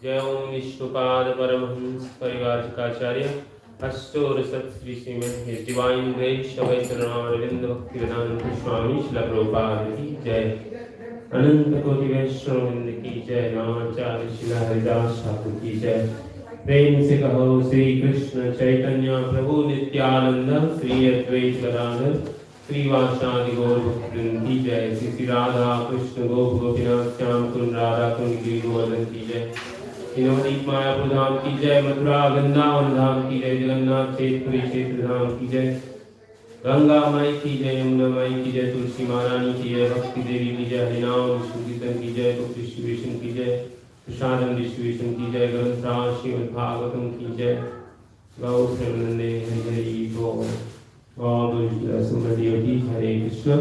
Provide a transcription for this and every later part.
जय ओम विष्णुपाद परमहंस परिवारकाचार्य अष्टोर सत Shri Shrimad his divine grace शवै शरणारविंद भक्ति वेदांत स्वामी शिला प्रभुपाद की जय। अनंत कोटि वैष्णववृंद की जय। नामाचार्य शिला हरिदास ठाकुर की जय। प्रेम से कहो श्री कृष्ण चैतन्य प्रभु नित्यानंद श्री अद्वैत गदाधर श्रीवासादि गौर भक्तवृंद की जय। श्री राधा कृष्ण गोप गोपीनाथ श्याम कुंड राधा कुंड गिरि गोवर्धन की जय। नवदीप मायापुर धाम की जय। मथुरा वृंदावन धाम की जय। जगन्नाथ क्षेत्र क्षेत्र धाम की जय। गंगा माई की जय। यमुना माई की जय। तुलसी महारानी की जय। भक्ति देवी की जय। हरिनाम विष्णु की जय। बुक डिस्ट्रीब्यूशन की जय। प्रसादम डिस्ट्रीब्यूशन की जय। ग्रंथराज श्रीमद् भागवतम की जय। गौ प्रेमानंदे हरि बोल। All glories to the Assembled Deities, Hare Krishna.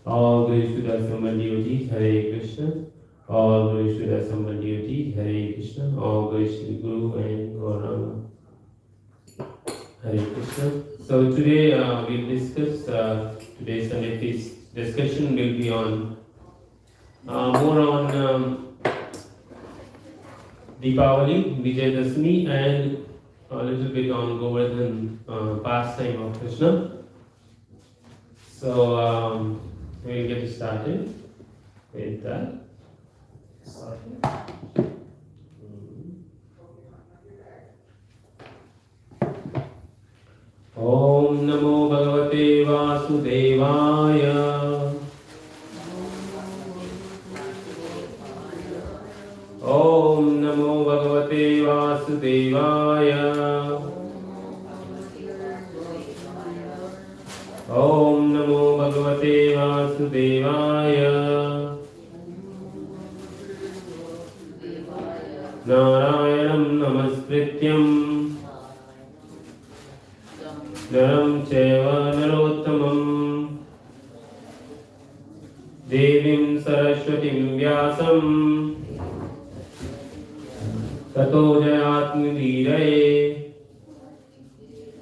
All glories to the Assembled Deities, Hare Krishna. All glories to the Assembled Deities, Hare Krishna. All glories to the Guru and Gauranga. Hare Krishna. So today we'll discuss, today's Sunday discussion will be on, more on Deepavali, Vijayadashmi, and a little bit on Govardhan pastime of Krishna. So we'll get started with that. Om Namo Bhagavate Vasudevaya. Om Om Namo Bhagavate Vasudevaya. Om Namo Bhagavate Vasudevaya. Narayanam Namaskrityam Naram Chaiva Narottamam Devim Saraswatim Vyasam Tato Jayatmidiraye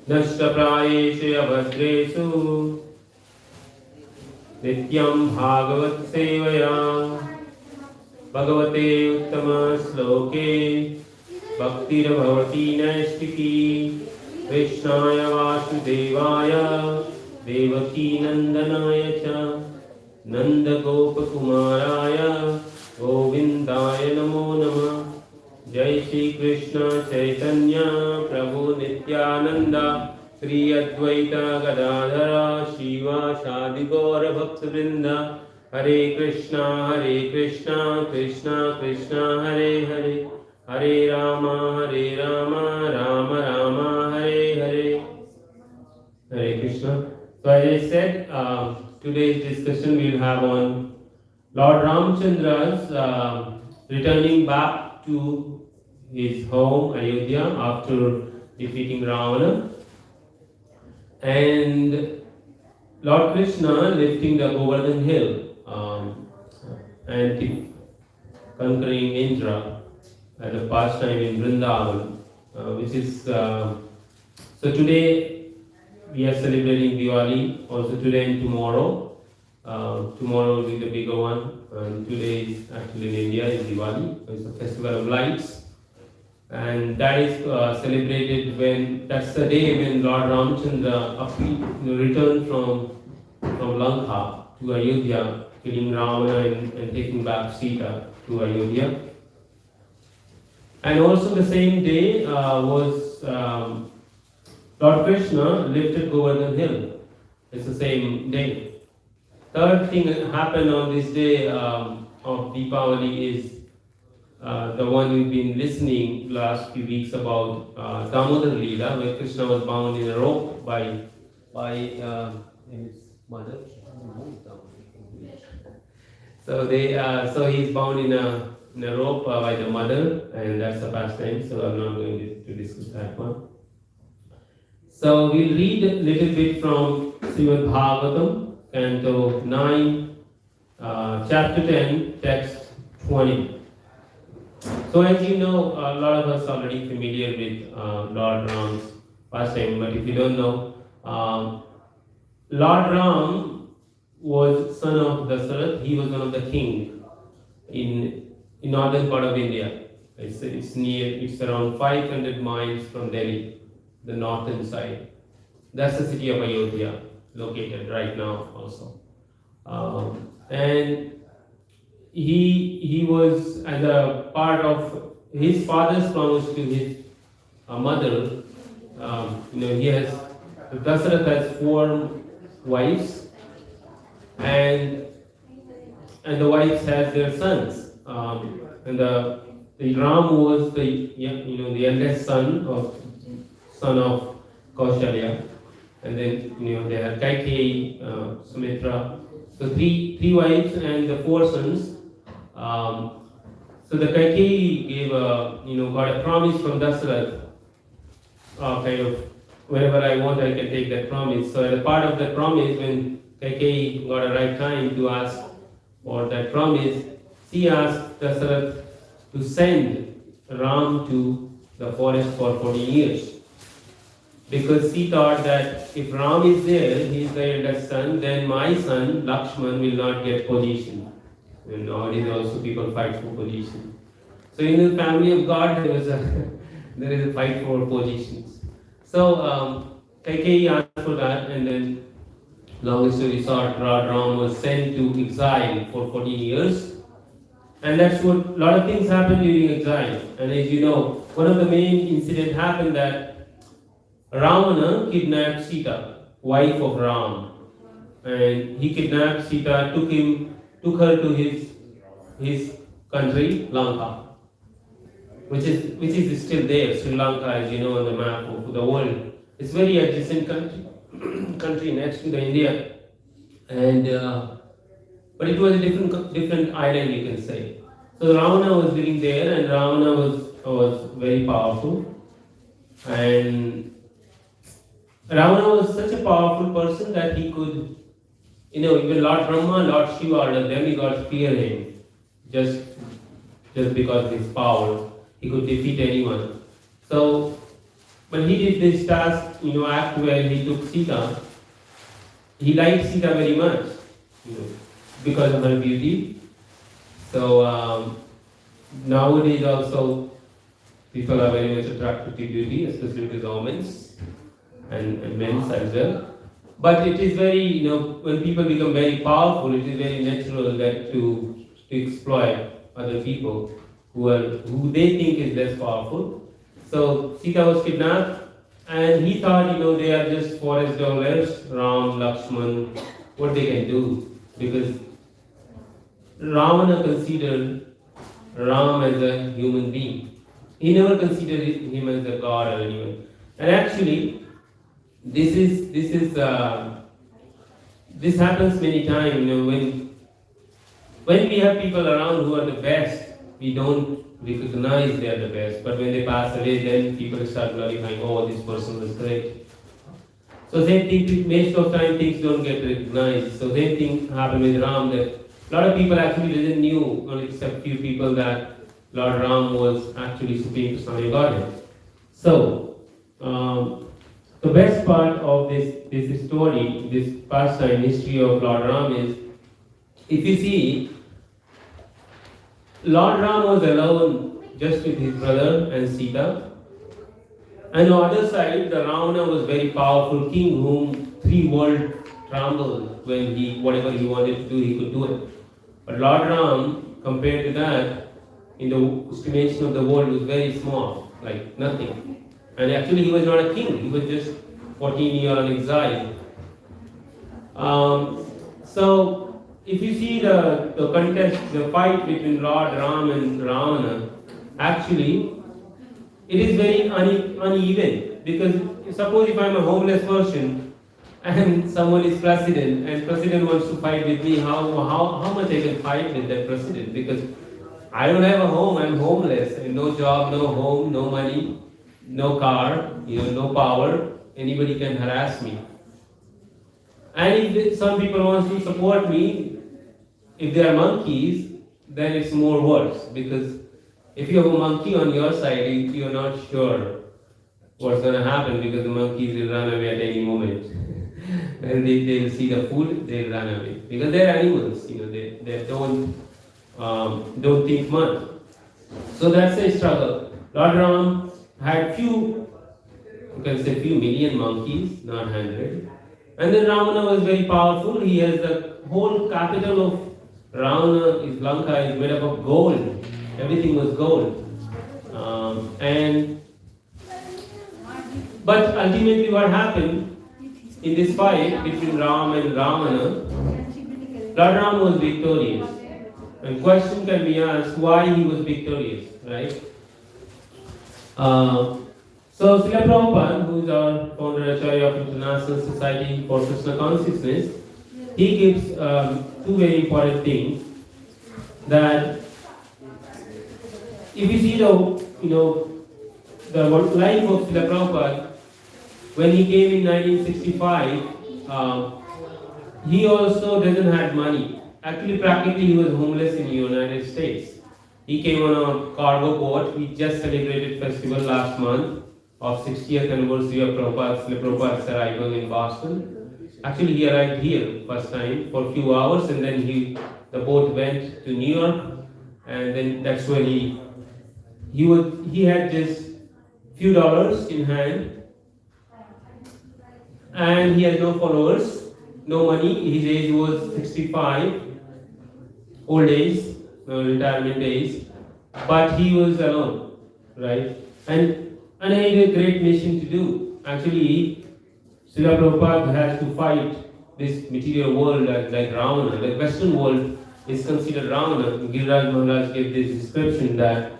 Nashtaprayeshu Abhadresu Nityam Bhagavat Sevaya Bhagavate Uttama Sloke Bhaktir Bhavati Naistiki Krishnaya Vasudevaya Devaki Nandanaya Cha Nanda Gopa Kumaraya Govindaya Namo Namah. Jai Shri Krishna Chaitanya Prabhu Nityananda Sri Advaita Gadadhara Shiva Shadi Gaura Bhaktivinoda. Hare Krishna Krishna Krishna Hare Hare Hare Rama Rama Rama Hare Hare. Hare Krishna. So as I said, today's discussion we'll have on Lord Ramchandra's returning back to his home Ayodhya after defeating Ravana, and Lord Krishna lifting the Govardhan hill and conquering Indra at the pastime in Vrindavan, which is so today we are celebrating Diwali also today and tomorrow. Tomorrow will be the bigger one, and today is actually in India is Diwali. It's a festival of lights, and that is celebrated that's the day when Lord Ramchandra returned from Lanka to Ayodhya, killing Ravana and taking back Sita to Ayodhya. And also the same day was Lord Krishna lifted Govardhan hill. It's the same day. Third thing that happened on this day of Deepavali is the one we've been listening last few weeks about Damodar Leela, where Krishna was bound in a rope by his mother. So he's bound in a rope by the mother, and that's a pastime. So I'm not going to discuss that one. So we'll read a little bit from Srimad Bhagavatam, Canto 9, Chapter 10, Text 20. So as you know, a lot of us are already familiar with Lord Ram's pastime, but if you don't know, Lord Ram was son of Dasarath. He was one of the king in northern part of India. It's around 500 miles from Delhi, the northern side. That's the city of Ayodhya, located right now also. And he was, as a part of his father's promise to his mother, Dasarath has 4 wives, and the wives had their sons. And the Ram was the eldest son of Kaushalya, and then they had Kaikeyi, Sumitra. So three wives and the 4 sons. So the Kaikeyi got a promise from Dasarath, kind of whenever I want I can take that promise. So as a part of that promise, when Kaikeyi got a right time to ask for that promise, she asked Dasarath to send Ram to the forest for 14 years. Because she thought that if Ram is there, he is the eldest son, then my son Lakshman will not get position. And nowadays also people fight for position. So in the family of God there is a fight for positions. So Kaikeyi asked for that, and then long story short, Ram was sent to exile for 14 years. And that's what, a lot of things happened during exile. And as you know, one of the main incidents happened that Ravana kidnapped Sita, wife of Ram. And he kidnapped Sita, took her to his country, Lanka. which is still there. Sri Lanka, as you know, on the map of the world. It's very adjacent country, country next to the India, and but it was a different island, you can say. So Ravana was living there, and Ravana was very powerful, and Ravana was such a powerful person that he could, even Lord Brahma, Lord Shiva, or the demigods fear him, just because of his power. He could defeat anyone. So, when he did this task, act where he took Sita, he liked Sita very much, because of her beauty. So, nowadays also, people are very much attracted to beauty, especially to governments and men as well. But it is very, when people become very powerful, it is very natural that to exploit other people who they think is less powerful. So Sita was kidnapped, and he thought, they are just forest dwellers, Ram, Lakshman, what they can do, because Ravana considered Ram as a human being. He never considered him as a god or anyone. And actually, this happens many times. When we have people around who are the best, we don't recognize they are the best. But when they pass away, then people start glorifying, oh, this person was great. So same thing, most of the time things don't get recognized. So same thing happened with Ram, that a lot of people actually didn't knew, only except few people, that Lord Ram was actually Supreme Personality Godhead. So, the best part of this story, this pastime history of Lord Ram is, if you see, Lord Ram was alone just with his brother and Sita. And on the other side, the Ravana was very powerful king whom 3 worlds trembled when whatever he wanted to do, he could do it. But Lord Ram, compared to that, in the estimation of the world, was very small, like nothing. And actually he was not a king, he was just 14 years on exile. So if you see the contest, the fight between Lord Ram and Ravana, actually it is very uneven, because suppose if I am a homeless person and someone is president and president wants to fight with me, how much I can fight with that president, because I don't have a home, I'm homeless, and no job, no home, no money, no car, no power, anybody can harass me. And if some people want to support me, if they are monkeys, then it's more worse, because if you have a monkey on your side, you're not sure what's going to happen, because the monkeys will run away at any moment. And they will see the food, they'll run away, because they're animals, they don't think much. So that's a struggle. Lord Ram had few million monkeys, not 100. And then Ravana was very powerful. He has the whole capital of Ravana, Lanka, is made up of gold. Everything was gold. But ultimately what happened in this fight between Ram and Ravana, Lord Ram was victorious. And question can be asked why he was victorious, right? So Srila Prabhupada, who is our founder Acharya of International Society for Krishna Consciousness, he gives 2 very important things. That if you see the life of Srila Prabhupada, when he came in 1965, he also doesn't have money. Actually, practically, he was homeless in the United States. He came on a cargo boat. We just celebrated festival last month of 60th anniversary of Prabhupada's arrival in Boston. Actually, he arrived here first time for a few hours, and then the boat went to New York, and then that's where he had just few dollars in hand, and he had no followers, no money. His age was 65, old age, retirement age, but he was alone, right? And he had a great mission to do. Actually, Srila Prabhupada has to fight this material world like Ravana. The Western world is considered Ravana. Giriraj Maharaj gave this description that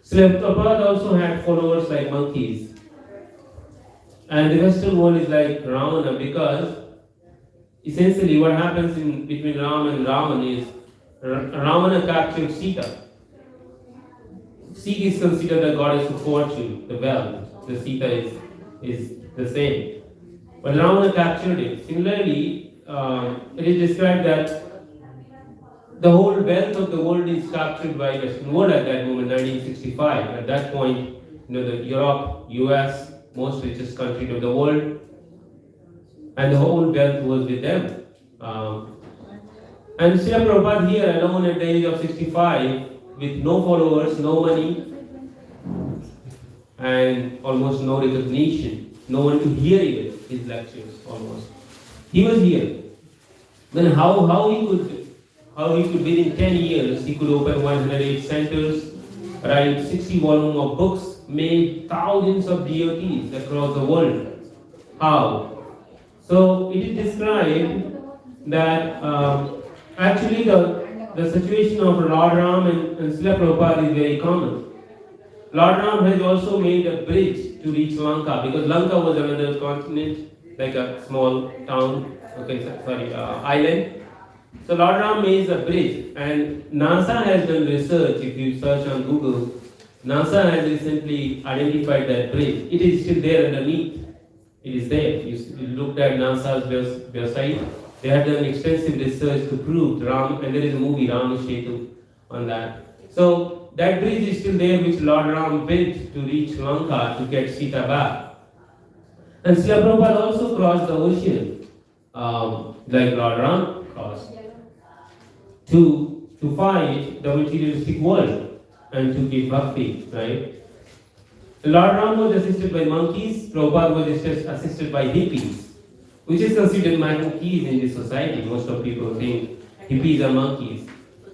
Srila Prabhupada also had followers like monkeys. And the Western world is like Ravana because essentially what happens in between Ram and Ravan is Ravana captured Sita. Sita is considered the goddess of fortune, the wealth. The Sita is the same. But Ravana captured it. Similarly, it is described that the whole wealth of the world is captured by Western world at that moment, 1965. At that point, the Europe, US, most richest country of the world, and the whole wealth was with them. And Srila Prabhupada here alone at the age of 65, with no followers, no money, and almost no recognition, no one to hear even his lectures almost. He was here. Then how he could within 10 years he could open 108 centers, write 60 volumes of books, made thousands of devotees across the world. How? So it is described that actually the situation of Lord Ram and Srila Prabhupada is very common. Lord Ram has also made a bridge to reach Lanka because Lanka was another continent, like a small town, island. So Lord Ram made a bridge, and NASA has done research. If you search on Google, NASA has recently identified that bridge. It is still there underneath. It is there. You looked at NASA's website. They have done extensive research to prove Ram, and there is a movie Ram Setu on that. So that bridge is still there, which Lord Ram built to reach Lanka to get Sita back. And Srila Prabhupada also crossed the ocean, like Lord Ram crossed, to fight the materialistic world and to give bhakti, right? Lord Ram was assisted by monkeys, Prabhupada was assisted by hippies, which is considered monkeys in this society. Most of people think hippies are monkeys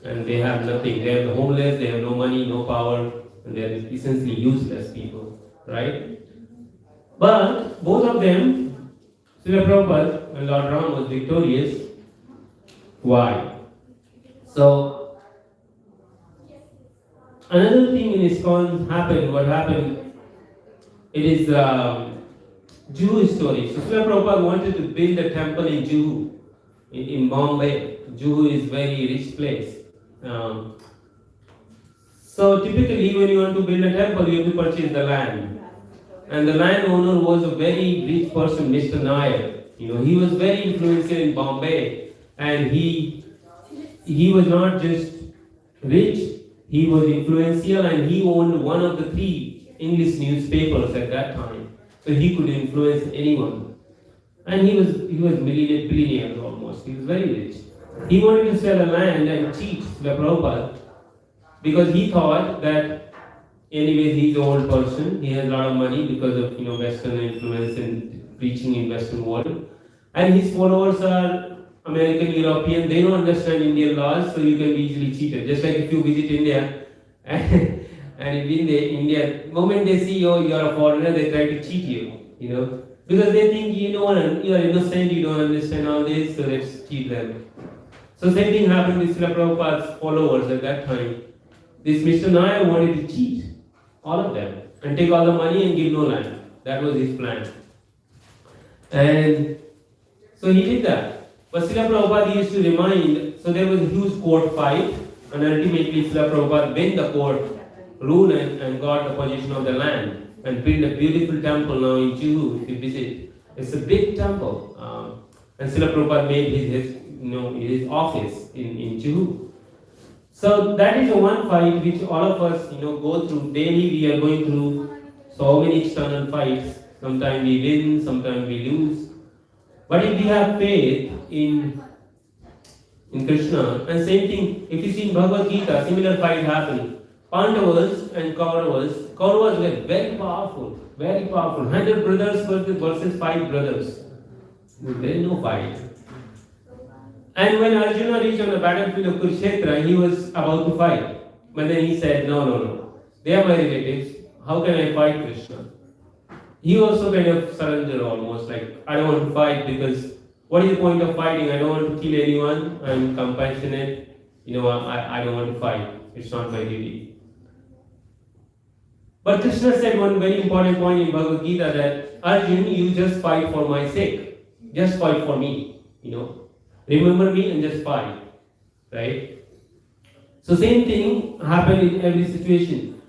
and they have nothing. They are the homeless, they have no money, no power, and they are essentially useless people, right? But both of them, Srila Prabhupada and Lord Ram was victorious. Why? So, another thing in Iskcon happened, it is Jewish story. So Srila Prabhupada wanted to build a temple in Juhu, in Bombay. Juhu is very rich place. So typically when you want to build a temple, you have to purchase the land. And the landowner was a very rich person, Mr. Nair. He was very influential in Bombay, and he was not just rich, he was influential, and he owned one of the 3 English newspapers at that time. So he could influence anyone. And he was billionaire almost. He was very rich. He wanted to sell a land and cheat the Prabhupada because he thought that anyways he's an old person, he has a lot of money because of Western influence and preaching in Western world. And his followers are American, European, they don't understand Indian laws, so you can be easily cheated. Just like if you visit India and in India, the moment they see you are a foreigner, they try to cheat you, because they think you are innocent, you don't understand all this, so let's cheat them. So same thing happened with Srila Prabhupada's followers at that time. This Mr. Nair wanted to cheat all of them and take all the money and give no land. That was his plan. And so he did that. But Srila Prabhupada used to remind, so there was a huge court fight, and ultimately Srila Prabhupada won the court rule and got the possession of the land and built a beautiful temple now in Juhu. If you visit, it's a big temple. And Srila Prabhupada made his office in Juhu. So that is the one fight which all of us go through. Daily we are going through so many external fights. Sometimes we win, sometimes we lose. But if we have faith in Krishna, and same thing, if you see in Bhagavad Gita, similar fight happened. Pandavas and Kauravas were very powerful, 100 brothers versus 5 brothers. There is no fight. And when Arjuna reached on the battlefield of Kurukshetra, he was about to fight. But then he said, no, they are my relatives. How can I fight Krishna? He also kind of surrendered almost, like, I don't want to fight because what is the point of fighting? I don't want to kill anyone. I'm compassionate. I don't want to fight. It's not my duty. But Krishna said one very important point in Bhagavad Gita that Arjun, you just fight for my sake. Just fight for me. Remember me and just fight. Right? So same thing happened in every situation.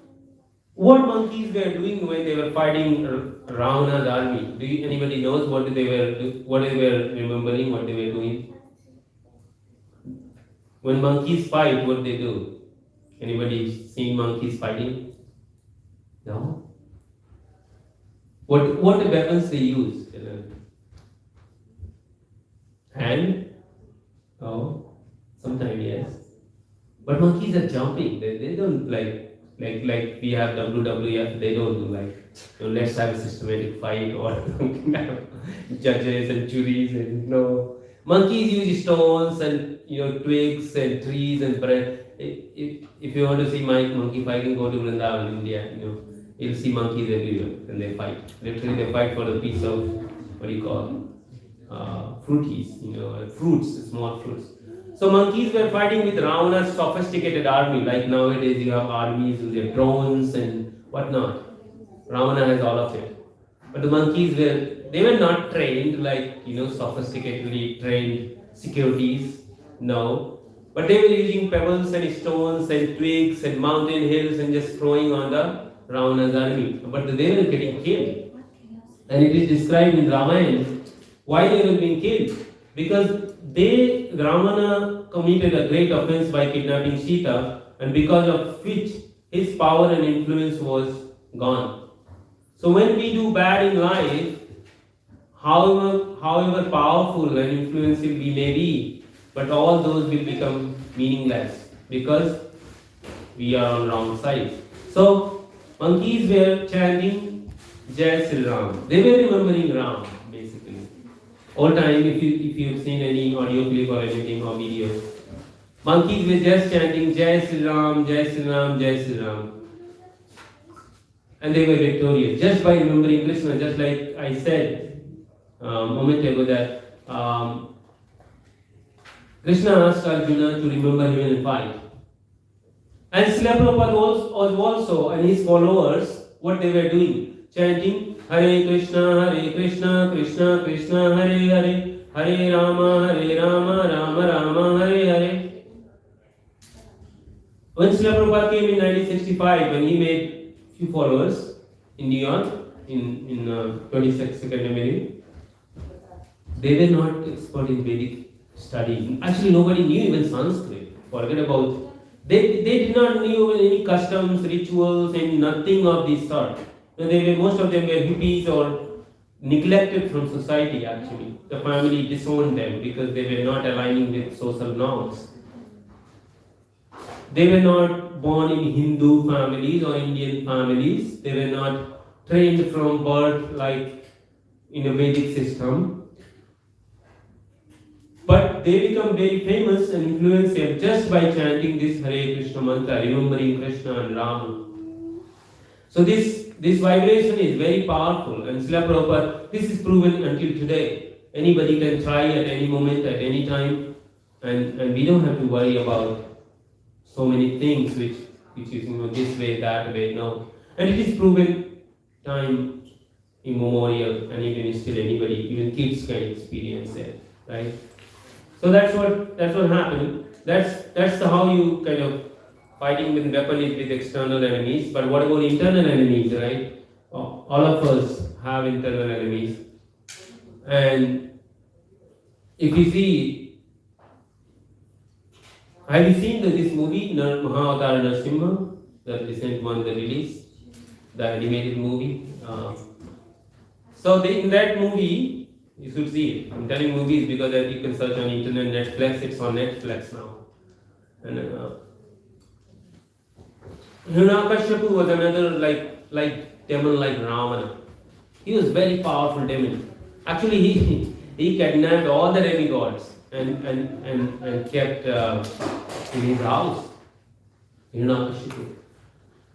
What monkeys were doing when they were fighting Ravana's army? Anybody knows what they were remembering, what they were doing? When monkeys fight, what they do? Anybody seen monkeys fighting? No? What weapons they use? Hand? Oh, sometimes yes. But monkeys are jumping. They don't like we have WWF. They don't do let's have a systematic fight or judges and juries and no. Monkeys use stones and twigs and trees and if you want to see monkey fighting, go to Vrindavan, India. You'll see monkeys everywhere and they fight. Literally, they fight for a piece of what do you call fruities, fruits, small fruits. So monkeys were fighting with Ravana's sophisticated army. Like nowadays, you have armies with their drones and whatnot. Ravana has all of it. But the monkeys were not trained like sophisticatedly trained securities. No. But they were using pebbles and stones and twigs and mountain hills and just throwing on the Ravana's army. But they were getting killed. And it is described in Ramayana why they were being killed. Because Ravana committed a great offense by kidnapping Sita, and because of which his power and influence was gone. So when we do bad in life, however powerful and influential we may be, but all those will become meaningless because we are on wrong side. So monkeys were chanting Jai Sri Ram. They were remembering Ram, basically. All time, if you've seen any audio clip or anything or video, monkeys were just chanting Jai Sri Ram, Jai Sri Ram, Jai Sri Ram. And they were victorious just by remembering Krishna, just like I said a moment ago that Krishna asked Arjuna to remember him in a fight. And Srila Prabhupada was also, and his followers, what they were doing, chanting Hare Krishna, Krishna Krishna, Hare Hare, Hare Rama, Rama Rama, Hare Hare. When Srila Prabhupada came in 1965, when he made few followers in New York, in 22nd Avenue, they were not expert in Vedic studies. Actually, nobody knew even Sanskrit. Forget about. They did not know any customs, rituals, and nothing of this sort. Most of them were hippies or neglected from society. Actually, the family disowned them because they were not aligning with social norms. They were not born in Hindu families or Indian families. They were not trained from birth like in a Vedic system. But they become very famous and influential just by chanting this Hare Krishna mantra, remembering Krishna and Rama. So this vibration is very powerful, and Srila Prabhupada, this is proven until today. Anybody can try at any moment, at any time, and we don't have to worry about so many things which is this way, that way, no. And it is proven time immemorial, and even still anybody, even kids can experience it, right? So that's what happened. That's how you kind of fighting with weapon is with external enemies. But what about internal enemies, right? All of us have internal enemies. And if you see, have you seen this movie, Mahavatar Narasimha, the recent one, the release, the animated movie? In that movie, you should see it. I'm telling movies because you can search on internet, Netflix, it's on Netflix now. And Hiranyakashipu was another like demon like Ravana. He was very powerful demon. Actually, he kidnapped all the demigods and kept in his house. Hiranyakashipu.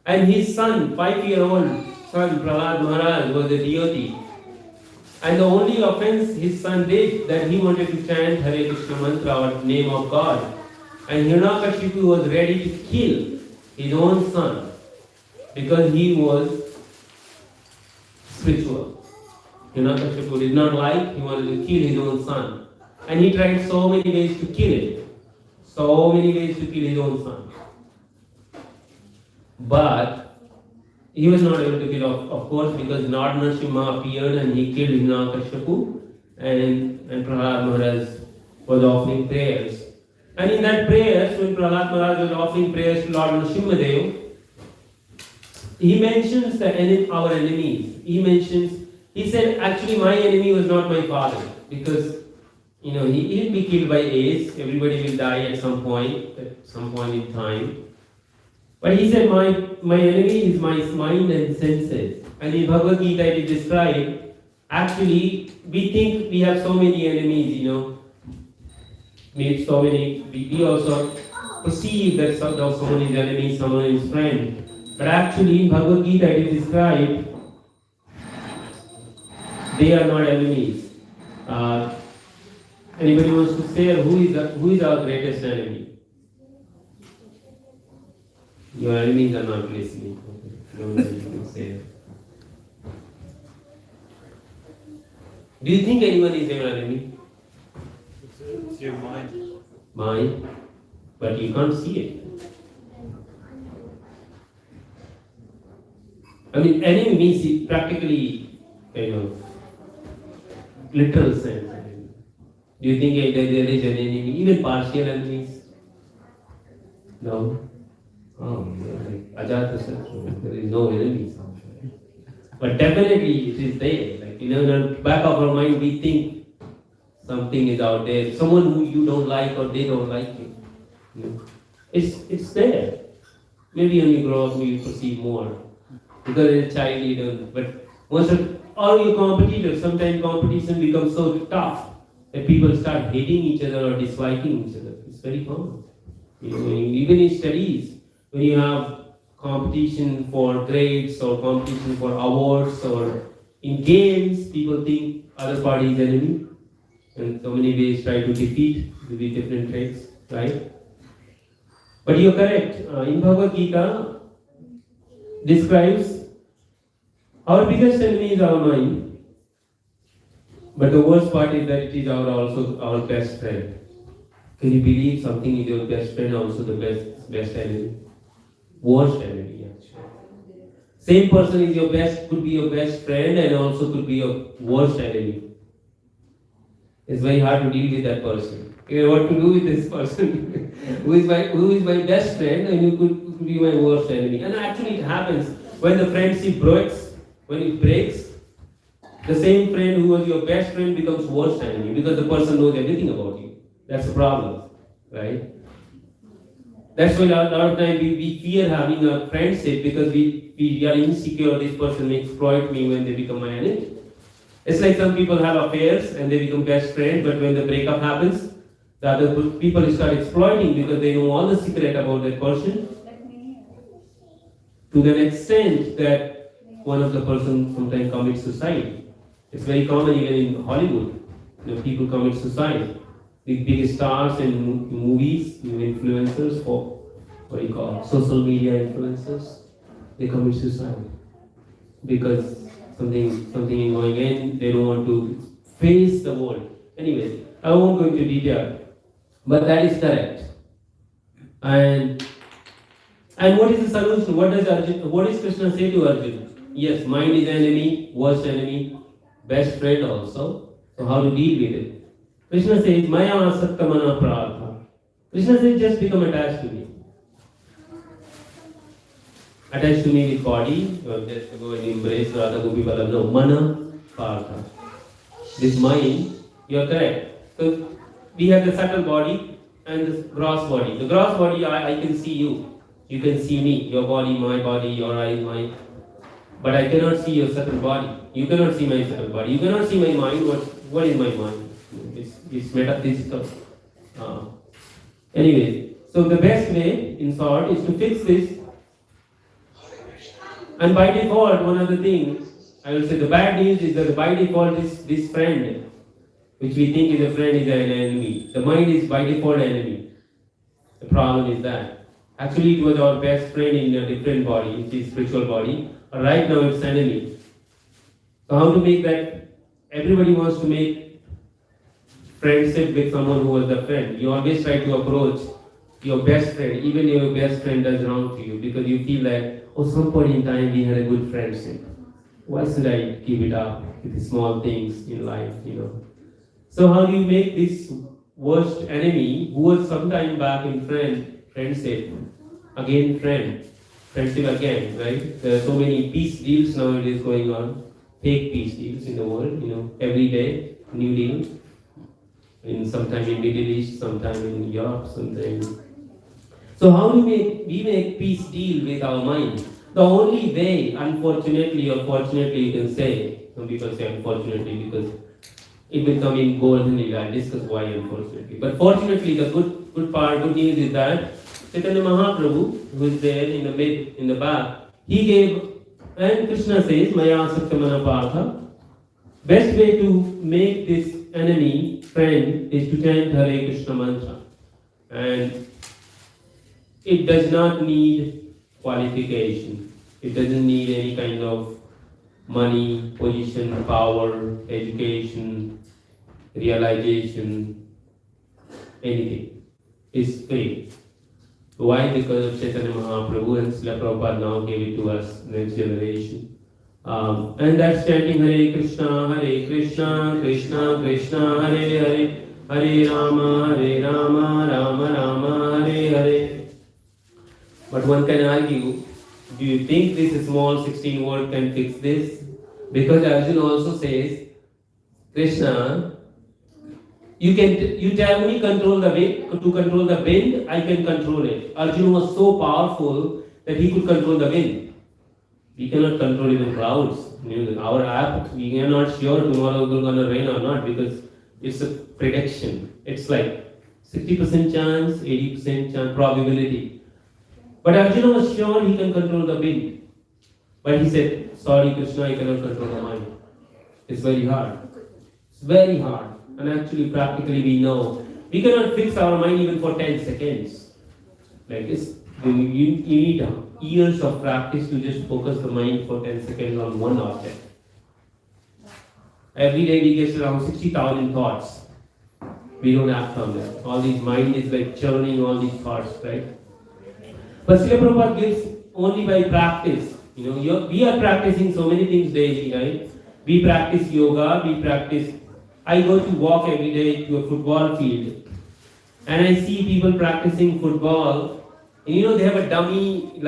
And his son, 5-year-old son, Prahlad Maharaj, was a devotee. And the only offense his son did, that he wanted to chant Hare Krishna mantra or name of God. And Hiranyakashipu was ready to kill his own son because he was spiritual. Hiranyakashipu did not like, he wanted to kill his own son. And he tried so many ways to kill him. So many ways to kill his own son. But he was not able to kill, of course, because Lord Narasimha appeared and he killed Hiranyakashipu, and Prahlad Maharaj was offering prayers. And in that prayers, when Prahlad Maharaj was offering prayers to Lord Narasimha, he mentions our enemies. He said, actually my enemy was not my father, because he will be killed by AIDS. Everybody will die at some point in time. But he said, my enemy is my mind and senses. And in Bhagavad Gita it is described, actually we think we have so many enemies, we also perceive that someone is enemy, someone is friend. But actually in Bhagavad Gita it is described, they are not enemies. Anybody wants to say who is our greatest enemy? Your enemies are not listening. Nobody can say that. Do you think anyone is your enemy? It's your mind. Mind? But you can't see it. Enemy means practically, literal sense. Do you think there is an enemy? Even partial enemies? No. Like Ajatasattu, there is no enemy. But definitely it is there. In the back of our mind we think something is out there. Someone who you don't like or they don't like you. It's there. Maybe when you grow up you perceive more. Because as a child you don't. But most of all your competitors, sometimes competition becomes so tough that people start hating each other or disliking each other. It's very common. Even in studies, when you have competition for grades or competition for awards or in games, people think other party is enemy. And so many ways try to defeat with different traits, right? But you're correct. In Bhagavad Gita describes our biggest enemy is our mind. But the worst part is that it is also our best friend. Can you believe something is your best friend, also the best enemy? Worst enemy, actually. Same person is could be your best friend and also could be your worst enemy. It's very hard to deal with that person. You know what to do with this person who is my best friend and you could be my worst enemy. And actually it happens when the friendship breaks, the same friend who was your best friend becomes worst enemy because the person knows everything about you. That's the problem, right? That's why a lot of times we fear having a friendship because we are insecure this person may exploit me when they become my enemy. It's like some people have affairs and they become best friends, but when the breakup happens, the other people start exploiting because they know all the secret about that person. To the extent that one of the person sometimes commits suicide. It's very common even in Hollywood. People commit suicide. The big stars in movies, influencers, for what you call social media influencers, they commit suicide because something is going in. They don't want to face the world. Anyways, I won't go into detail, but that is correct. And what is the solution? What does Krishna say to Arjuna? Yes, mind is enemy, worst enemy, best friend also. So how to deal with it? Krishna says, Maya asakta mana prartha. Krishna says, just become attached to me. Attached to me with body, or just go and embrace Radha Gopi Ballam. No, mana prartha. This mind, you are correct. So we have the subtle body and the gross body. The gross body, I can see you. You can see me, your body, my body, your eyes, mine. But I cannot see your subtle body. You cannot see my subtle body. You cannot see my mind. What is my mind? It's metaphysical. Anyway, so the best way, in short, is to fix this. And by default, one of the things, I will say the bad news is that by default, this friend, which we think is a friend, is an enemy. The mind is by default enemy. The problem is that. Actually, it was our best friend in a different body, which is spiritual body. But right now, it's enemy. So how to make that? Everybody wants to make friendship with someone who was the friend. You always try to approach your best friend, even your best friend does wrong to you, because you feel like, oh, some point in time we had a good friendship. Why should I give it up with the small things in life, So how do you make this worst enemy, who was sometime back in friendship, again friendship again, right? There are so many peace deals nowadays going on, fake peace deals in the world, every day, new deal. Sometime in Middle East, sometime in Europe, sometime. So how do we make peace deal with our mind? The only way, unfortunately or fortunately, you can say, some people say unfortunately because it will come in golden age. I'll discuss why unfortunately. But fortunately, the good news is that Chaitanya Mahaprabhu, who is there in the back, he gave, and Krishna says, Maya Satyamana Partha, best way to make this enemy friend is to chant Hare Krishna mantra. And it does not need qualification. It doesn't need any kind of money, position, power, education, realization, anything. It's free. Why? Because of Chaitanya Mahaprabhu, and Srila Prabhupada now gave it to us, next generation. And that's chanting Hare Krishna, Krishna Krishna, Hare Hare, Hare Rama, Rama Rama, Hare Hare. But one can argue, do you think this small 16 word can fix this? Because Arjuna also says, Krishna, you tell me control the wind, to control the wind, I can control it. Arjuna was so powerful that he could control the wind. We cannot control even clouds. Our app, we are not sure tomorrow is going to rain or not because it's a prediction. It's like 60% chance, 80% chance probability. But Arjuna was sure he can control the wind. But he said, sorry Krishna, I cannot control the mind. It's very hard. It's very hard. And actually, practically we know, we cannot fix our mind even for 10 seconds. Like this, you need years of practice to just focus the mind for 10 seconds on one object. Every day we get around 60,000 thoughts. We don't act on that. All these mind is like churning all these thoughts, right? But Srila Prabhupada gives only by practice. We are practicing so many things daily, right? We practice yoga, I go to walk every day to a football field. And I see people practicing football. And they have a dummy,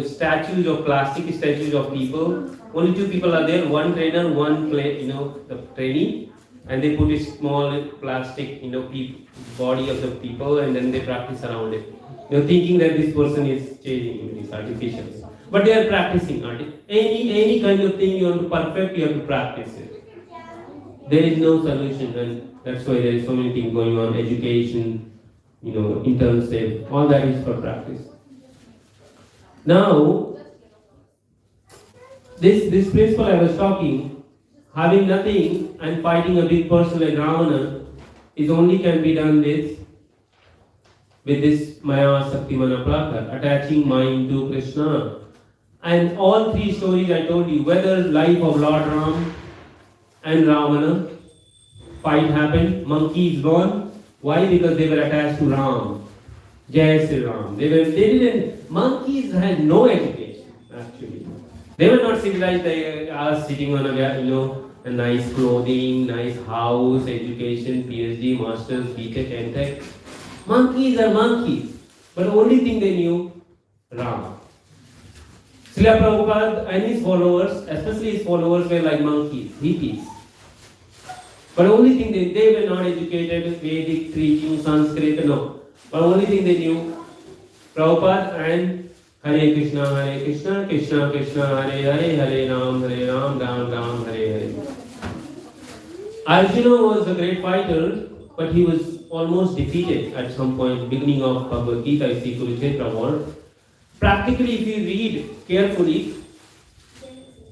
statues of plastic statues of people. Only two people are there, one trainer, one the trainee. And they put a small plastic, body of the people and then they practice around it. Thinking that this person is changing, it's artificial. But they are practicing. Any kind of thing you want to perfect, you have to practice it. There is no solution, and that's why there is so many things going on, education, internship, all that is for practice. Now, this principle I was talking, having nothing and fighting a big person like Ravana, is only can be done with this Maya Sakti Mana Praka, attaching mind to Krishna. And all three stories I told you, whether life of Lord Ram and Ravana, fight happened, monkey is born. Why? Because they were attached to Ram. Jai Sri Ram. Monkeys had no education, actually. They were not civilized like us sitting on a nice clothing, nice house, education, PhD, masters, BTech, MTech. Monkeys are monkeys. But the only thing they knew, Ram. Srila Prabhupada and his followers, especially his followers, were like monkeys, hippies. But the only thing they were not educated, Vedic, preaching, Sanskrit, no. But the only thing they knew, Prabhupada and Hare Krishna, Krishna Krishna, Hare Hare, Hare Ram, Ram Ram, Hare Hare. Arjuna was a great fighter, but he was almost defeated at some point, beginning of Bhagavad Gita, see Kurukshetra war. Practically, if you read carefully,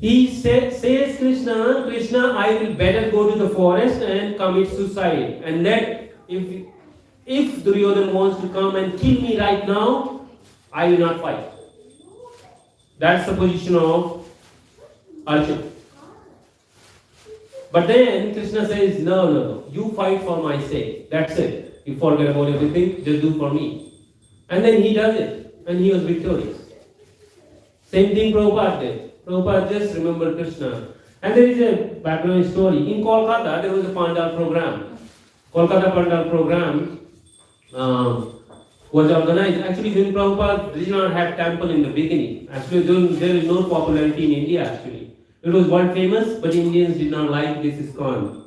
he says, Krishna, I will better go to the forest and commit suicide. And that if Duryodhana wants to come and kill me right now, I will not fight. That's the position of Arjuna. But then Krishna says, no, you fight for my sake. That's it. You forget about everything, just do for me. And then he does it, and he was victorious. Same thing Prabhupada did. Prabhupada just remembered Krishna. And there is a background story. In Kolkata, there was a Pandal program. Kolkata Pandal program was organized. Actually, when Prabhupada did not have temple in the beginning. Actually, there is no popularity in India actually. It was world famous, but Indians did not like this Iskcon.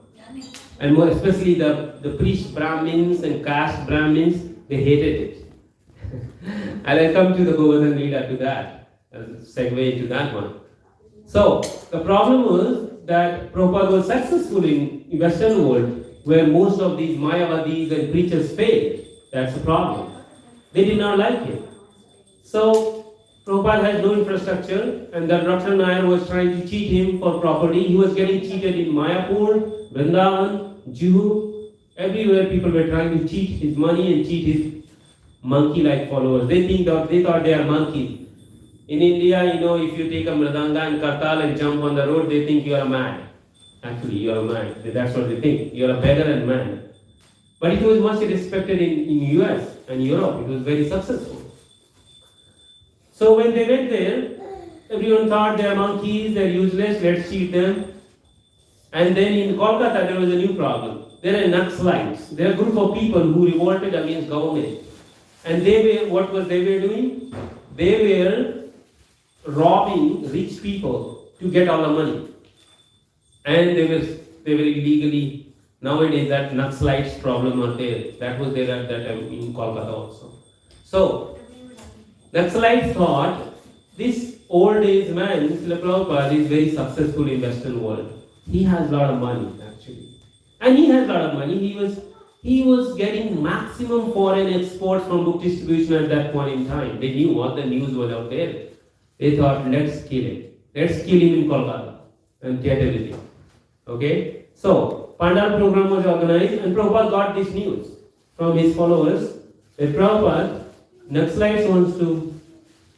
And more especially the priest Brahmins and caste Brahmins, they hated it. And I'll come to the Govardhan Leela to that, segue into that one. So, the problem was that Prabhupada was successful in Western world, where most of these Mayavadis and preachers failed. That's the problem. They did not like him. So, Prabhupada has no infrastructure, and the Dr. Nair was trying to cheat him for property. He was getting cheated in Mayapur, Vrindavan, Juhu, everywhere people were trying to cheat his money and cheat his monkey-like followers. They thought they are monkeys. In India, if you take a mridanga and kartal and jump on the road, they think you are mad. Actually, you are mad. That's what they think. You are a beggar and mad. But it was much respected in US and Europe. It was very successful. So when they went there, everyone thought they are monkeys, they are useless, let's cheat them. And then in Kolkata, there was a new problem. There are Naxalites. They are a group of people who revolted against government. And what were they doing? They were robbing rich people to get all the money. And they were illegally, nowadays that Naxalites problem are there. That was there at that time in Kolkata also. So, Naxalites thought this old age man, Srila Prabhupada, is very successful in Western world. He has a lot of money actually. And he has a lot of money. He was getting maximum foreign exports from book distribution at that point in time. They knew what the news was out there. They thought, let's kill him. Let's kill him in Kolkata and get everything. Okay? So, Pandal program was organized and Prabhupada got this news from his followers that Prabhupada, Naxalites wants to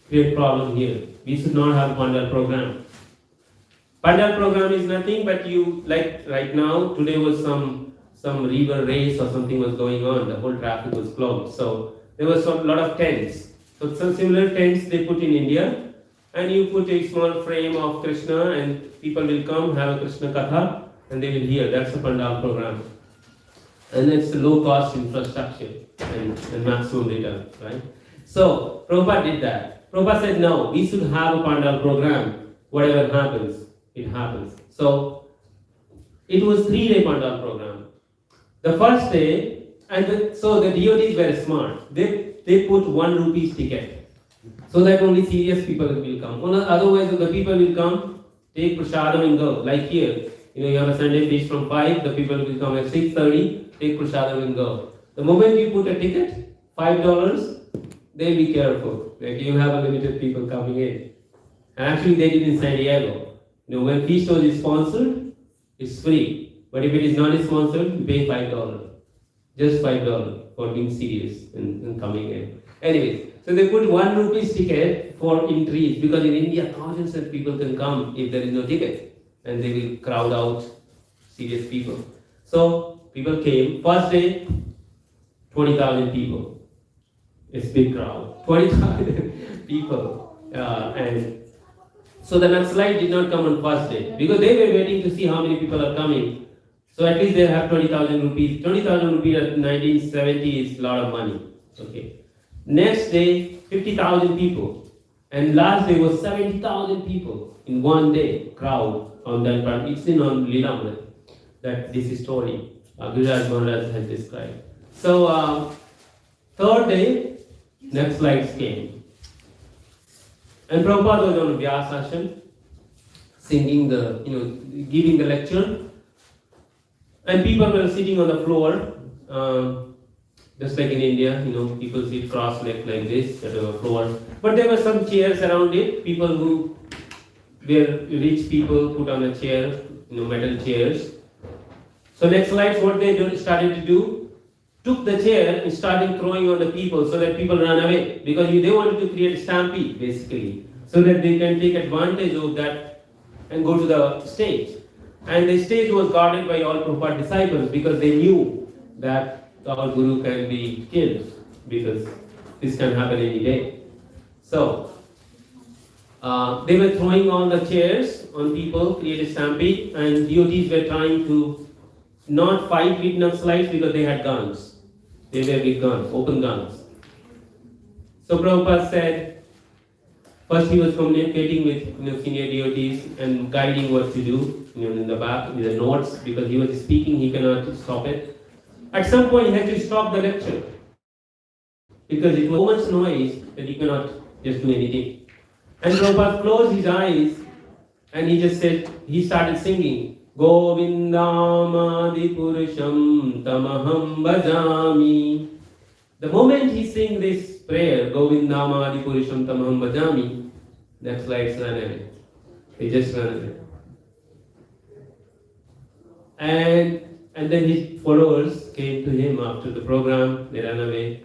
create problem here. We should not have Pandal program. Pandal program is nothing but like right now, today was some river race or something was going on, the whole traffic was closed. So there was a lot of tents. So some similar tents they put in India, and you put a small frame of Krishna and people will come, have a Krishna Katha and they will hear. That's a Pandal program. And it's a low cost infrastructure and maximum return, right? So Prabhupada did that. Prabhupada said, no, we should have a Pandal program. Whatever happens, it happens. So it was 3-day Pandal program. The first day, so the devotees were smart. They put 1 rupee ticket, so that only serious people will come. Otherwise, the people will come, take prasadam and go. Like here, you have a Sunday feast from 5, the people will come at 6:30, take prasadam and go. The moment you put a ticket, $5, they'll be careful. Like you have a limited people coming in. And actually, they did in San Diego. When feast is sponsored, it's free. But if it is not sponsored, you pay $5. Just $5 for being serious and coming in. Anyways, so they put 1 rupee ticket for entries because in India thousands of people can come if there is no ticket, and they will crowd out serious people. So people came. First day, 20,000 people. It's big crowd. 20,000 people. And so the Naxalite did not come on first day because they were waiting to see how many people are coming. So at least they have 20,000 rupees. 20,000 rupees at 1970 is a lot of money. Okay. Next day, 50,000 people. And last day was 70,000 people in one day, crowd on that part. It's in on Leelamrit, that this story Gujarat Maharaj has described. So third day, next slides came. And Prabhupada was on Vyasasana, singing giving the lecture. And people were sitting on the floor, just like in India, people sit cross-legged like this at the floor. But there were some chairs around it. People who were rich people put on a chair, metal chairs. So next slides, what they started to do, took the chair and started throwing on the people so that people ran away because they wanted to create a stampede basically so that they can take advantage of that and go to the stage. And the stage was guarded by all Prabhupada disciples because they knew that our Guru can be killed because this can happen any day. So they were throwing all the chairs on people, create a stampede, and devotees were trying to not fight with Naxalites because they had guns. They were with guns, open guns. So Prabhupada said, first he was communicating with senior devotees and guiding what to do in the back, with the notes, because he was speaking, he cannot stop it. At some point he had to stop the lecture because it was so much noise that he cannot just do anything. And Prabhupada closed his eyes and he just said, he started singing, Govindamadi Purusham Tamaham Bhajami. The moment he sang this prayer, Govindamadi Purusham Tamaham Bhajami, next lights ran away. He just ran away. And then his followers came to him after the program, they ran away,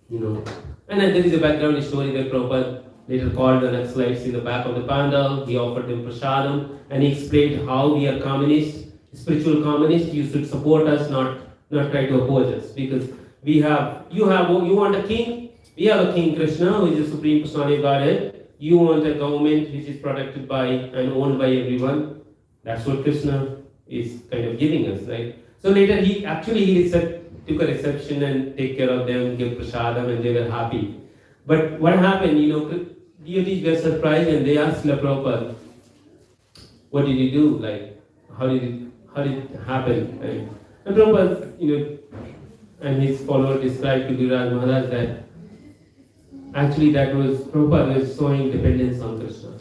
And then there is a background story that Prabhupada later called the Naxalites in the back of the pandal. He offered them prasadam and he explained how we are communists, spiritual communists. You should support us, not try to oppose us, because you want a king. We have a king, Krishna, who is the supreme personality of Godhead. You want a government which is protected by and owned by everyone. That's what Krishna is kind of giving us, right? So later he took a reception and take care of them, give prasadam, and they were happy. But what happened, devotees were surprised and they asked Srila Prabhupada, what did you do? Like, how did it happen? And Prabhupada, and his follower described to Guru Maharaj that actually that was Prabhupada was showing dependence on Krishna.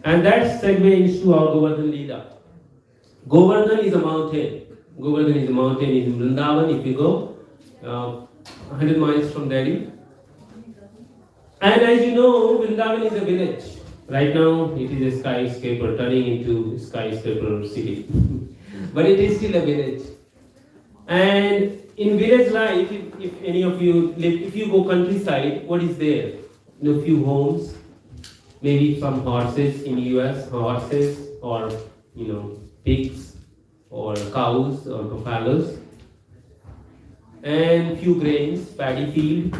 And that segues into our Govardhan Leela. Govardhan is a mountain. Govardhan is a mountain in Vrindavan if you go 100 miles from Delhi. And as you know, Vrindavan is a village. Right now, it is a skyscraper turning into a skyscraper city. But it is still a village. And in village life, if any of you live, if you go countryside, what is there? A few homes, maybe some horses in US, horses or pigs or cows or buffaloes, and few grains, paddy field.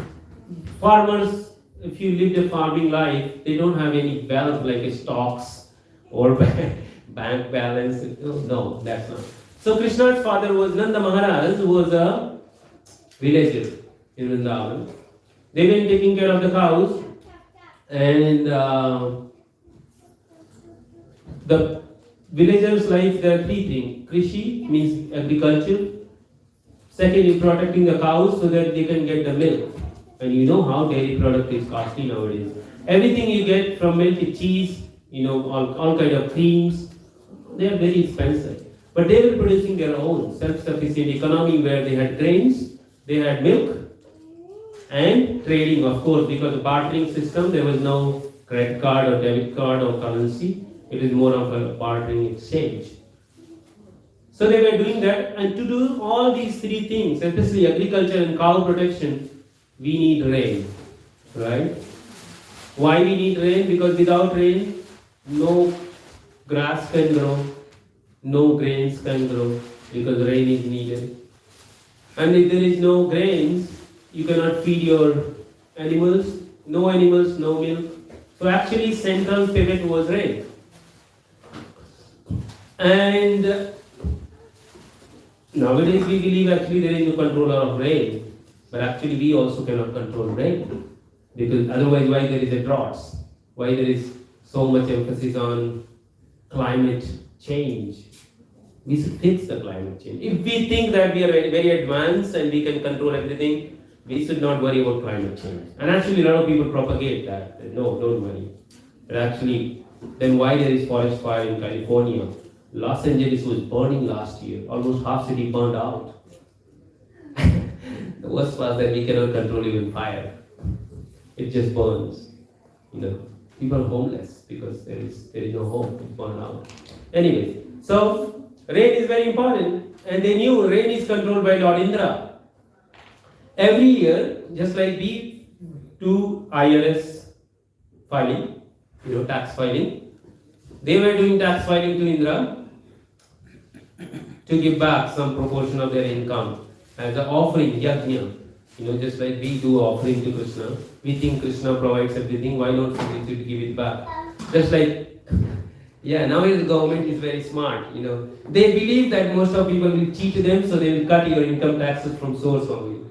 Farmers, if you lived a farming life, they don't have any wealth like stocks or bank balance. No, that's not. So Krishna's father was Nanda Maharaj, who was a villager in Vrindavan. They were taking care of the cows, and the villagers' life, there are three things. Krishi means agriculture. Second is protecting the cows so that they can get the milk. And you know how dairy product is costly nowadays. Everything you get from milk is cheese, all kind of creams. They are very expensive. But they were producing their own self-sufficient economy where they had grains, they had milk, and trading, of course, because the bartering system, there was no credit card or debit card or currency. It is more of a bartering exchange. So they were doing that, and to do all these three things, especially agriculture and cow protection, we need rain, right? Why we need rain? Because without rain, no grass can grow, no grains can grow, because rain is needed. And if there is no grains, you cannot feed your animals, no milk. So actually central pivot was rain. And nowadays we believe actually there is no controller of rain, but actually we also cannot control rain, because otherwise why there is a droughts, why there is so much emphasis on climate change. We should fix the climate change. If we think that we are very advanced and we can control everything, we should not worry about climate change. And actually a lot of people propagate that, no, don't worry. But actually, then why there is forest fire in California? Los Angeles was burning last year. Almost half city burned out. The worst was that we cannot control even fire. It just burns. People are homeless because there is no hope. It's burned out. Anyway, so Rain is very important, and they knew rain is controlled by Lord Indra. Every year, just like we do IRS filing, tax filing, they were doing tax filing to Indra to give back some proportion of their income as an offering, yajna. Just like we do offering to Krishna. We think Krishna provides everything, why not we give it back? Just like, nowadays the government is very smart, They believe that most of people will cheat them, so they will cut your income taxes from source only.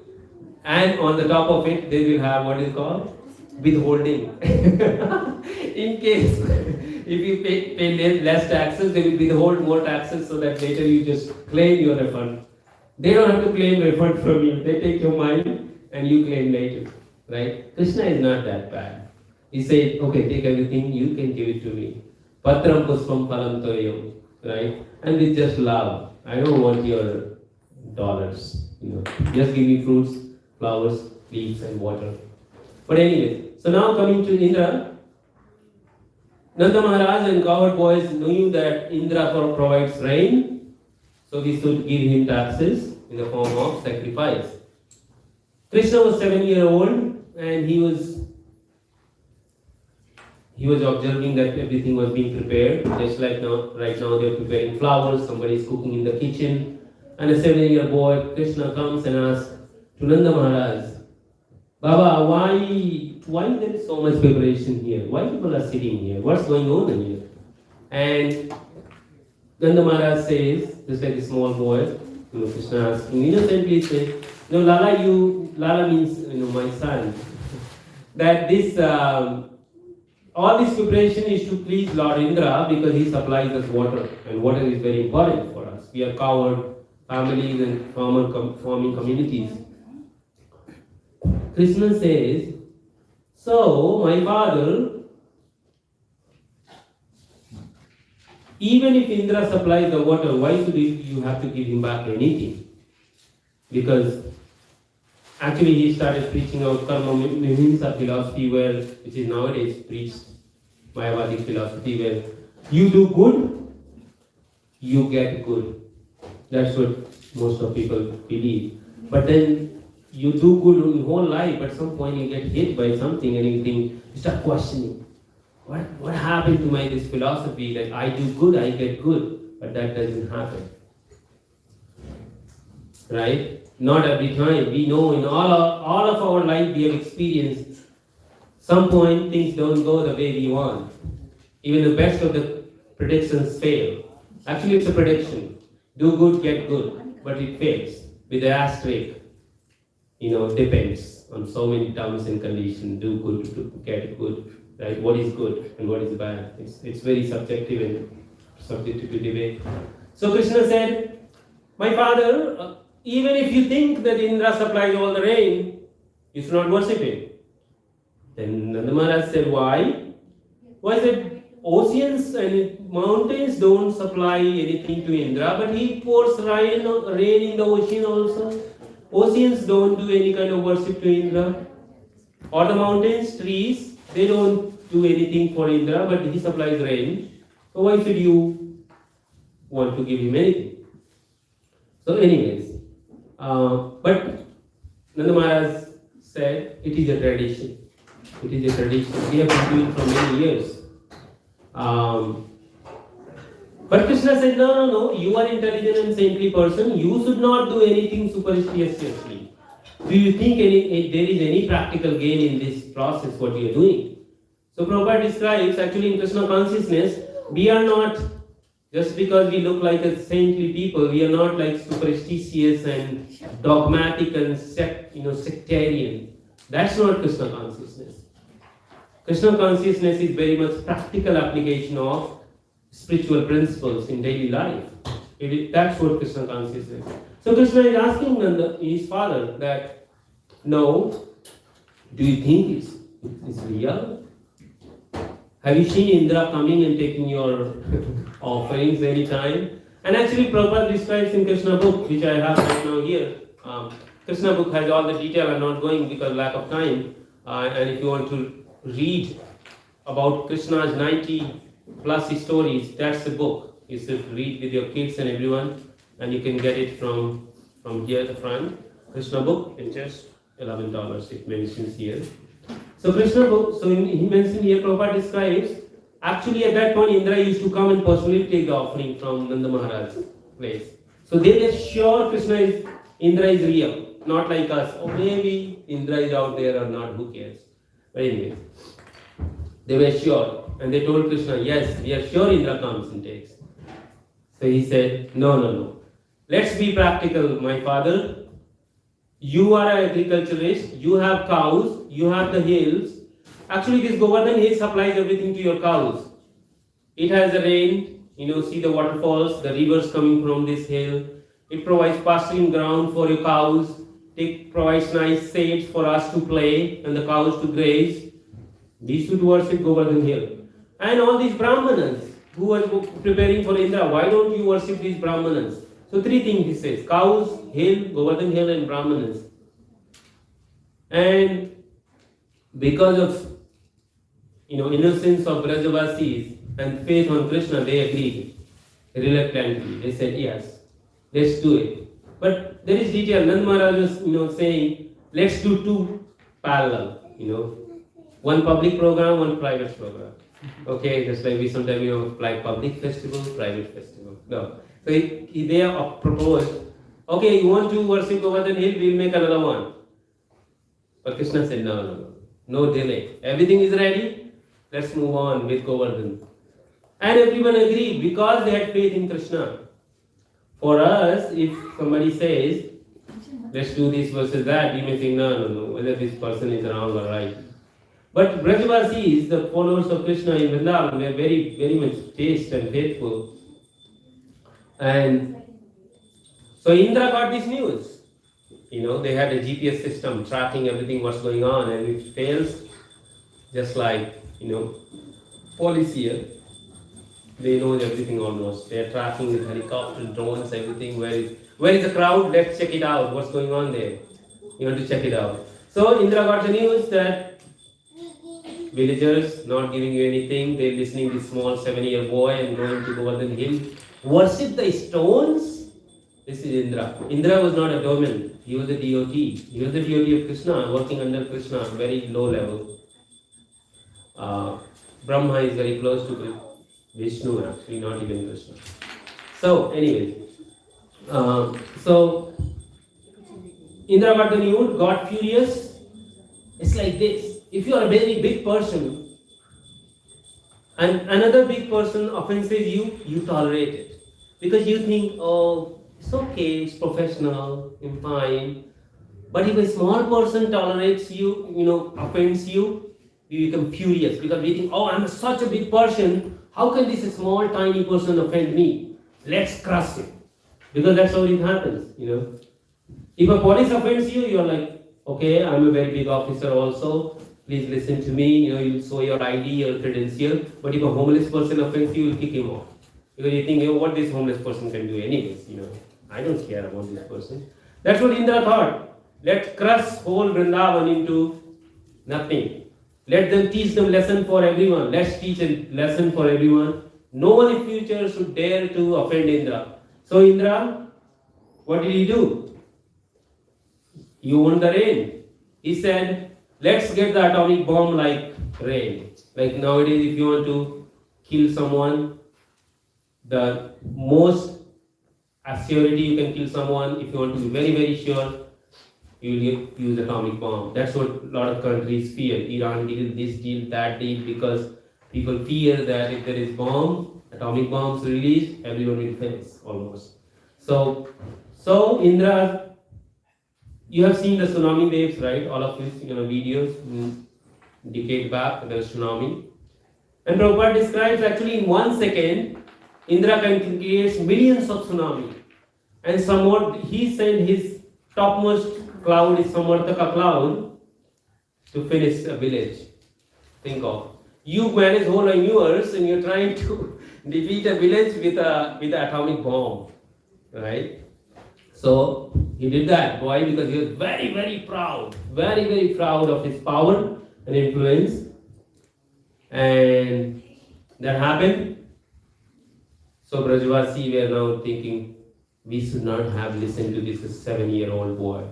And on the top of it, they will have what is called withholding. In case if you pay less taxes, they will withhold more taxes so that later you just claim your refund. They don't have to claim refund from you. They take your money and you claim later. Right? Krishna is not that bad. He said, okay, take everything, you can give it to me. Patram puspam parantoyam. Right? And with just love. I don't want your dollars. Just give me fruits, flowers, leaves and water. But anyway, so now coming to Indra. Nanda Maharaj and cowherd boys knew that Indra provides rain, so we should give him taxes in the form of sacrifice. Krishna was 7-year-old and he was observing that everything was being prepared, just like now. Right now they're preparing flowers, somebody is cooking in the kitchen, and a 7-year boy, Krishna, comes and asks to Nanda Maharaj, Baba, why there is so much preparation here? Why people are sitting here? What's going on in here? And Nanda Maharaj says, just like a small boy, Krishna asks him innocently, says, Lala means, my son, that this, all this preparation is to please Lord Indra because he supplies us water, and water is very important for us. We are cowherd families and farming communities. Krishna says, so my father, even if Indra supplies the water, why should you have to give him back anything? Because actually he started preaching out karma mimamsa philosophy, which is nowadays preached Mayavadic philosophy, where you do good, you get good. That's what most of people believe. But then you do good your whole life, but at some point you get hit by something and you start questioning. What happened to this philosophy that I do good, I get good, but that doesn't happen. Right? Not every time. We know in all of our life we have experienced some point things don't go the way we want. Even the best of the predictions fail. Actually it's a prediction. Do good, get good, but it fails with the asterisk. Depends on so many terms and conditions. Do good to get good, right? What is good and what is bad? It's very subjective and subject to debate. So Krishna said, my father, even if you think that Indra supplies all the rain, you should not worship him. Then Nanda Maharaj said, why? Why said oceans and mountains don't supply anything to Indra, but he pours rain in the ocean also. Oceans don't do any kind of worship to Indra. Or the mountains, trees, they don't do anything for Indra, but he supplies rain. So why should you want to give him anything? So anyways, but Nanda Maharaj said it is a tradition. It is a tradition. We have been doing for many years. But Krishna said, no, you are intelligent and saintly person. You should not do anything superstitiously. Do you think there is any practical gain in this process, what you are doing? So Prabhupada describes, actually in Krishna consciousness, we are not, just because we look like a saintly people, we are not like superstitious and dogmatic and sectarian. That's not Krishna consciousness. Krishna consciousness is very much practical application of spiritual principles in daily life. That's what Krishna consciousness is. So Krishna is asking his father that, no, do you think it's real? Have you seen Indra coming and taking your offerings anytime? And actually Prabhupada describes in Krishna book, which I have right now here. Krishna book has all the detail. I'm not going because of lack of time. And if you want to read about Krishna's 90 plus stories, that's the book. You should read with your kids and everyone, and you can get it from here at the front. Krishna book, it's just $11. It mentions here. So Krishna book. So he mentioned here. Prabhupada describes. Actually, at that point, Indra used to come and personally take the offering from Nanda Maharaj's place. So they were sure Indra is real, not like us. Or maybe Indra is out there or not. Who cares? But anyway, they were sure, and they told Krishna, "Yes, we are sure Indra comes and takes." So he said, No. Let's be practical, my father. You are an agriculturist, you have cows, you have the hills. Actually, this Govardhan hill supplies everything to your cows. It has the rain, see the waterfalls, the rivers coming from this hill. It provides pasturing ground for your cows. It provides nice shades for us to play and the cows to graze. We should worship Govardhan hill. And all these Brahmanas who are preparing for Indra, why don't you worship these Brahmanas? So 3 things he says: cows, hill, Govardhan hill, and Brahmanas. And because of innocence of Brajavasis and faith on Krishna, they agreed reluctantly. They said, yes, let's do it. But there is detail. Nand Maharaj was saying, let's do 2 parallel. One public program, one private program. Okay, just like we sometimes like public festival, private festival. No. So they have proposed, okay, you want to worship Govardhan hill, we'll make another one. But Krishna said, no delay. Everything is ready, let's move on with Govardhan. And everyone agreed because they had faith in Krishna. For us, if somebody says, let's do this versus that, we may think, no, whether this person is wrong or right. But Brajavasis, the followers of Krishna in Vrindavan, were very, very much chaste and faithful. And so Indra got this news. They had a GPS system tracking everything what's going on, and if it fails, just like, police here, they know everything almost. They are tracking with helicopter, drones, everything. Where is the crowd? Let's check it out. What's going on there? You want to check it out. So Indra got the news that villagers not giving you anything, they're listening to this small 7-year boy and going to Govardhan hill. Worship the stones? This is Indra. Indra was not a dominant. He was a devotee. He was the devotee of Krishna, working under Krishna, very low level. Brahma is very close to Vishnu, actually, not even Krishna. So, anyway. So Indra got the news, got furious. It's like this. If you are a very big person and another big person offends you, you tolerate it. Because you think, oh, it's okay, it's professional, I'm fine. But if a small person tolerates you, offends you, you become furious. Because we think, oh, I'm such a big person, how can this small, tiny person offend me? Let's crush it. Because that's how it happens, If a police offends you, you're like, okay, I'm a very big officer also. Please listen to me. You show your ID, your credential. But if a homeless person offends you, you'll kick him off. Because you think, what this homeless person can do anyways, I don't care about this person. That's what Indra thought. Let's crush whole Vrindavan into nothing. Let them teach them lesson for everyone. Let's teach a lesson for everyone. No one in future should dare to offend Indra. So Indra, what did he do? He won the rain. He said, let's get the atomic bomb like rain. Like nowadays, if you want to kill someone, the most assurity you can kill someone, if you want to be very, very sure, you will use atomic bomb. That's what a lot of countries fear. Iran deal, this deal, that deal, because people fear that if there is bomb, atomic bombs released, everyone will face almost. So Indra, you have seen the tsunami waves, right? All of these videos, decade back, there was tsunami. And Prabhupada describes actually in 1 second, Indra can create millions of tsunami. And somewhat, he sent his topmost cloud is Samartaka cloud to finish a village. Think of. You manage whole universe and you're trying to defeat a village with an atomic bomb. Right? So he did that. Why? Because he was very, very proud. Very, very proud of his power and influence. And that happened. So Brajvasi were now thinking, we should not have listened to this 7-year-old boy.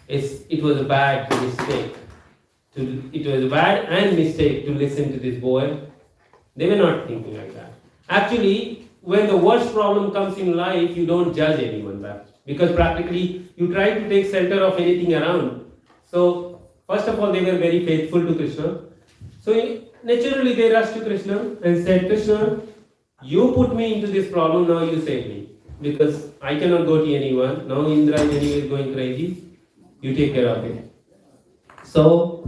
It was a bad mistake. It was a bad and mistake to listen to this boy. They were not thinking like that. Actually, when the worst problem comes in life, you don't judge anyone back. Because practically, you try to take center of anything around. So, first of all, they were very faithful to Krishna. So, naturally, they rushed to Krishna and said, Krishna, you put me into this problem, now you save me. Because I cannot go to anyone. Now Indra is anyway going crazy. You take care of it. So,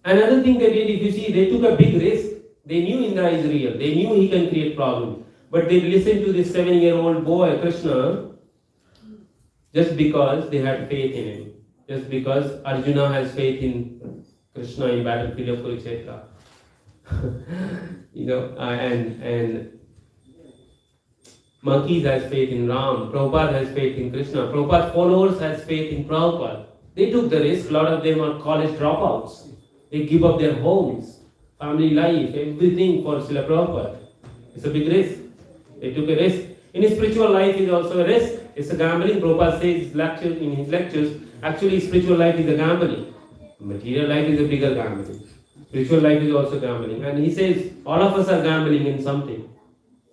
another thing they did, if you see, they took a big risk. They knew Indra is real. They knew he can create problems. But they listened to this 7-year-old boy, Krishna, just because they had faith in him. Just because Arjuna has faith in Krishna in battlefield of Kurukshetra. And monkeys has faith in Ram. Prabhupada has faith in Krishna. Prabhupada followers has faith in Prabhupada. They took the risk. A lot of them are college dropouts. They give up their homes, family life, everything for Srila Prabhupada. It's a big risk. They took a risk. In his spiritual life is also a risk. It's a gambling. Prabhupada says in his lectures, actually spiritual life is a gambling. Material life is a bigger gambling. Spiritual life is also gambling. And he says, all of us are gambling in something.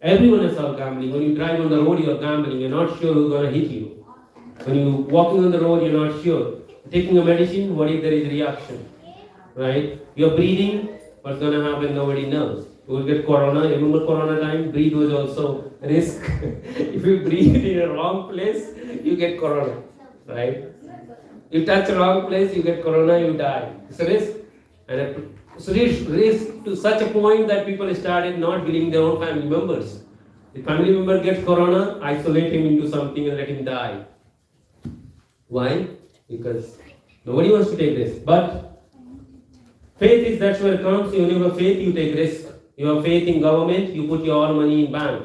Everyone is all gambling. When you drive on the road, you are gambling. You're not sure who's going to hit you. When you're walking on the road, you're not sure. Taking a medicine, what if there is a reaction? Right? You're breathing, what's going to happen, nobody knows. You will get corona. Remember corona time? Breathe was also a risk. If you breathe in a wrong place, you get corona. Right? You touch a wrong place, you get corona, you die. It's a risk. And so risk to such a point that people started not believing their own family members. The family member gets corona, isolate him into something and let him die. Why? Because nobody wants to take risk. But faith is that's where it comes. When you have faith, you take risk. You have faith in government, you put your money in bank.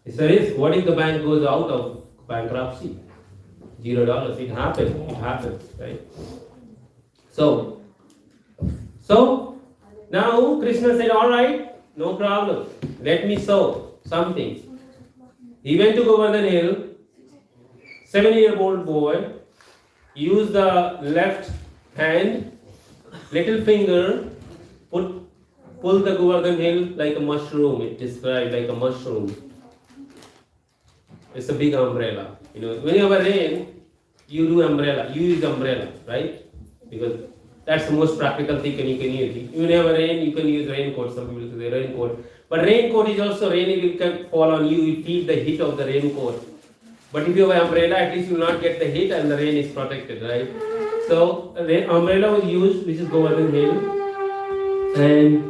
It's a risk. What if the bank goes out of bankruptcy? $0. It happens, right? So now Krishna said, all right, no problem. Let me sow something. He went to Govardhan Hill, 7-year-old boy, used the left hand, little finger, pull the Govardhan Hill like a mushroom. It described like a mushroom. It's a big umbrella. When you have a rain, you do umbrella. You use umbrella, right? Because that's the most practical thing you can use. You never rain, you can use raincoat. Some people say raincoat. But raincoat is also rain, it will fall on you. You feel the heat of the raincoat. But if you have an umbrella, at least you will not get the heat and the rain is protected, right? So the umbrella was used, which is Govardhan Hill. And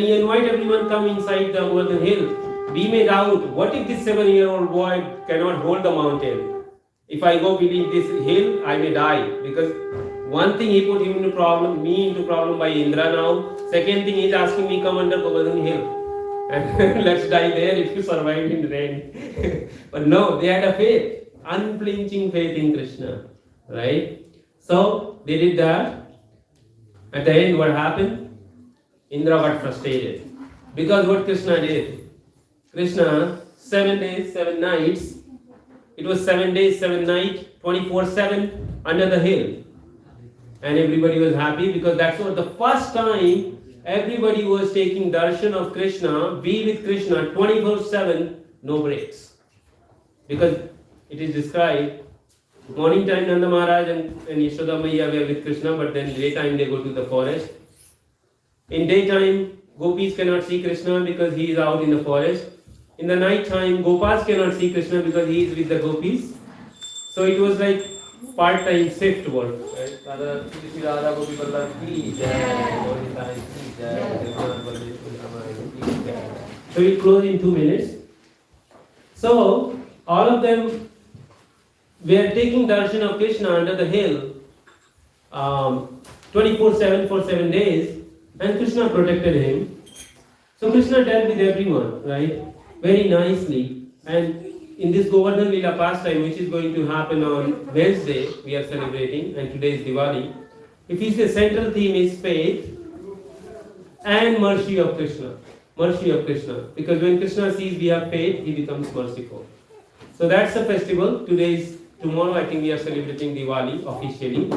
he invited everyone come inside the Govardhan Hill. We may doubt, what if this 7-year-old boy cannot hold the mountain? If I go beneath this hill, I may die. Because one thing he put him into problem, me into problem by Indra now. Second thing he is asking me come under Govardhan Hill. And let's die there if you survive in the rain. But no, they had a faith, unflinching faith in Krishna. Right? So they did that. At the end, what happened? Indra got frustrated. Because what Krishna did? Krishna, 7 days, 7 nights. It was 7 days, 7 nights, 24/7 under the hill. And everybody was happy because that's what the first time everybody was taking darshan of Krishna, be with Krishna 24/7, no breaks. Because it is described, morning time Nanda Maharaj and Yashoda Maiya were with Krishna, but then daytime they go to the forest. In daytime, gopis cannot see Krishna because he is out in the forest. In the night time, Gopals cannot see Krishna because he is with the gopis. So it was like part-time shift work. So we close in 2 minutes. So all of them were taking darshan of Krishna under the hill 24/7 for 7 days, and Krishna protected him. So Krishna dealt with everyone, right? Very nicely. And in this Govardhan Leela pastime, which is going to happen on Wednesday, we are celebrating, and today is Diwali. If you say central theme is faith and mercy of Krishna. mercy of Krishna. Because when Krishna sees we have faith, he becomes merciful. So that's the festival. Tomorrow I think we are celebrating Diwali officially.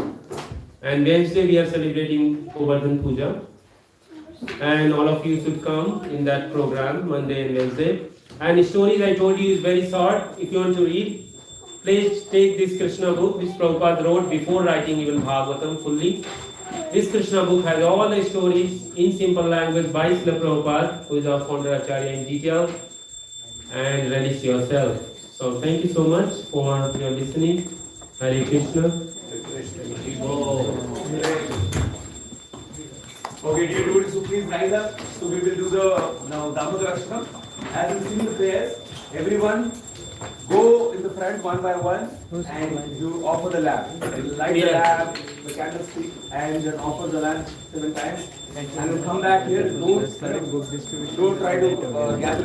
And Wednesday we are celebrating Govardhan Puja. And all of you should come in that program, Monday and Wednesday. And the stories I told you is very short. If you want to read, please take this Krishna book, which Prabhupada wrote before writing even Bhagavatam fully. This Krishna book has all the stories in simple language by Srila Prabhupada, who is our founder Acharya in detail, and relish yourself. So thank you so much for your listening. Hare Krishna. Okay, dear devotees, so please rise up. So we will do the now Damodar Ashram. As we sing the prayers, everyone go in the front one by one and you offer the lamp. Light the lamp, the candlestick, and then offer the lamp 7 times. And then come back here. Don't try to gather